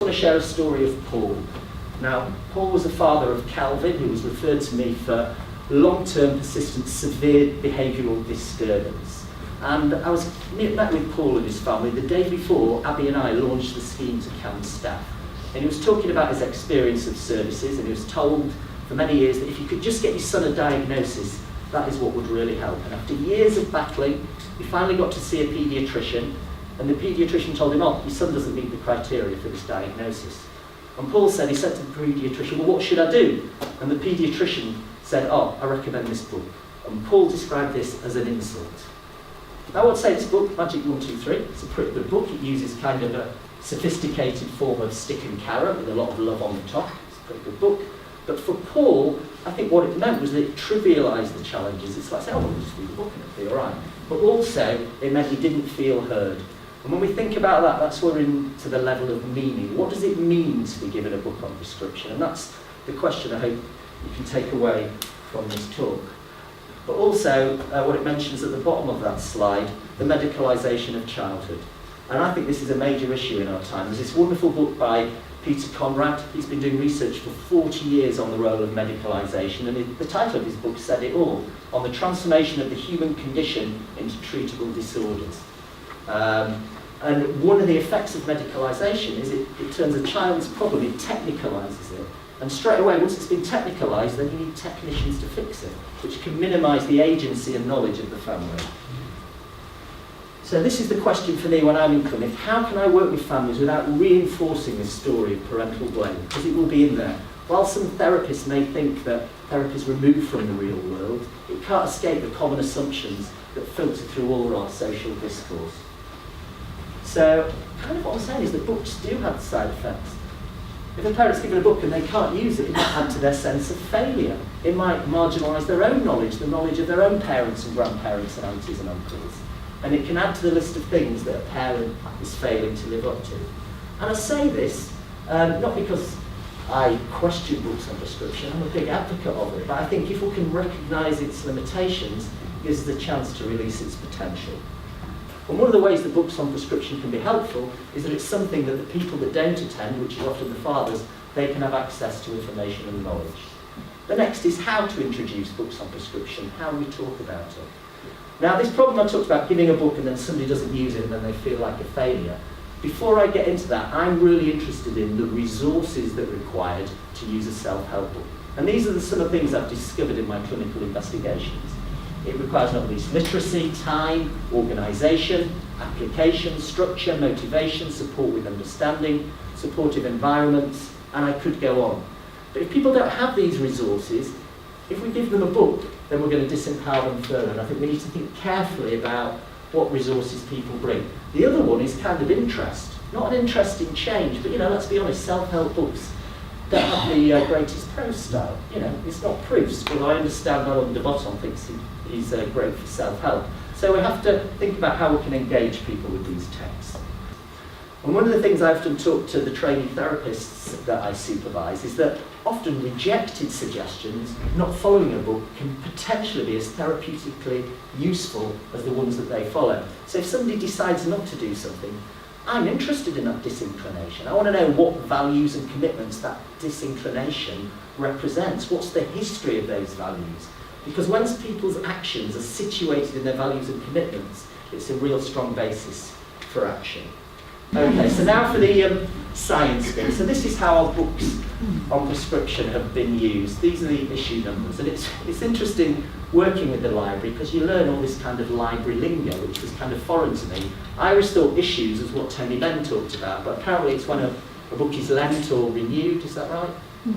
I want to share a story of Paul. Now, Paul was the father of Calvin, who was referred to me for long-term, persistent, severe behavioural disturbance. And I met with Paul and his family the day before Abby and I launched the scheme to camp staff. And he was talking about his experience of services, and he was told for many years that if you could just get your son a diagnosis, that is what would really help. And after years of battling, he finally got to see a paediatrician, and the paediatrician told him, oh, your son doesn't meet the criteria for this diagnosis. And Paul said, he said to the paediatrician, well, what should I do? And the paediatrician said, oh, I recommend this book. And Paul described this as an insult. Now, I would say this book, Magic 123, it's a pretty good book. It uses kind of a sophisticated form of stick and carrot with a lot of love on the top. It's a pretty good book. But for Paul, I think what it meant was that it trivialised the challenges. It's like saying, oh, well, just read the book and it'll be all right. But also, it meant he didn't feel heard. And when we think about that, that's where we're into the level of meaning. What does it mean to be given a book on prescription? And that's the question I hope you can take away from this talk. But also, what it mentions at the bottom of that slide, the medicalisation of childhood. And I think this is a major issue in our time. There's this wonderful book by Peter Conrad. He's been doing research for 40 years on the role of medicalisation, and the title of his book said it all, on the transformation of the human condition into treatable disorders. And one of the effects of medicalisation is it turns a child's problem, it technicalises it. And straight away, once it's been technicalised, then you need technicians to fix it, which can minimise the agency and knowledge of the family. So this is the question for me when I'm in clinic. How can I work with families without reinforcing this story of parental blame? Because it will be in there. While some therapists may think that therapy is removed from the real world, it can't escape the common assumptions that filter through all our social discourse. So, kind of what I'm saying is that books do have side effects. If a parent's given a book and they can't use it, it might add to their sense of failure. It might marginalise their own knowledge, the knowledge of their own parents and grandparents and aunties and uncles. And it can add to the list of things that a parent is failing to live up to. And I say this, not because I question books on prescription, I'm a big advocate of it, but I think if we can recognise its limitations, it gives us a chance to release its potential. And one of the ways that books on prescription can be helpful is that it's something that the people that don't attend, which is often the fathers, they can have access to information and knowledge. The next is how to introduce books on prescription, how we talk about it. Now, this problem I talked about, giving a book and then somebody doesn't use it and then they feel like a failure. Before I get into that, I'm really interested in the resources that are required to use a self-help book. And these are some of the things I've discovered in my clinical investigations. It requires not least literacy, time, organisation, application, structure, motivation, support with understanding, supportive environments, and I could go on. But if people don't have these resources, if we give them a book, then we're going to disempower them further. And I think we need to think carefully about what resources people bring. The other one is kind of interest. Not an interest in change, but let's be honest, self-help books don't have the greatest prose style. It's not proofs, but I understand Alan de Botton thinks he's great for self-help. So we have to think about how we can engage people with these texts. And one of the things I often talk to the trainee therapists that I supervise is that often rejected suggestions, not following a book, can potentially be as therapeutically useful as the ones that they follow. So if somebody decides not to do something, I'm interested in that disinclination. I want to know what values and commitments that disinclination represents. What's the history of those values? Because once people's actions are situated in their values and commitments, it's a real strong basis for action. Okay, so now for the science bit. So this is how our books on prescription have been used. These are the issue numbers. And it's interesting working with the library because you learn all this kind of library lingo, which was kind of foreign to me. I always thought issues was what Tony Benn talked about, but apparently it's when a book is lent or renewed, is that right?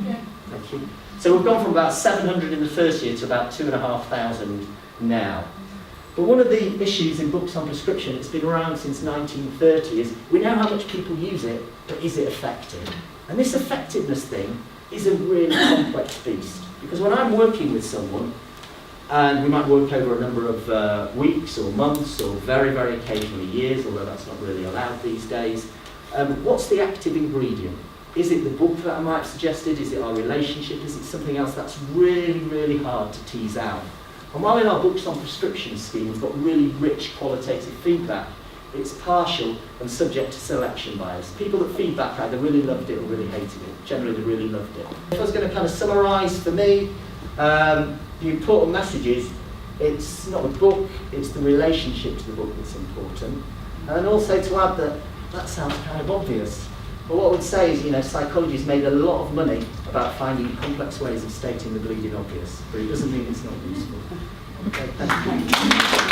Yeah. Thank you. So we've gone from about 700 in the first year to about 2,500 now. But one of the issues in books on prescription, it's been around since 1930, is we know how much people use it, but is it effective? And this effectiveness thing is a really complex beast. Because when I'm working with someone, and we might work over a number of weeks or months or very, very occasionally years, although that's not really allowed these days, what's the active ingredient? Is it the book that I might have suggested? Is it our relationship? Is it something else? That's really, really hard to tease out. And while in our books on prescription scheme we've got really rich qualitative feedback, It's partial and subject to selection bias. People that feedback either really loved it or really hated it. Generally, they really loved it. If I was going to kind of summarise for me, the important message is it's not the book, it's the relationship to the book that's important. And also to add that sounds kind of obvious. But what I would say is, psychology has made a lot of money about finding complex ways of stating the bleeding obvious, but it doesn't mean it's not useful. Okay, thank you.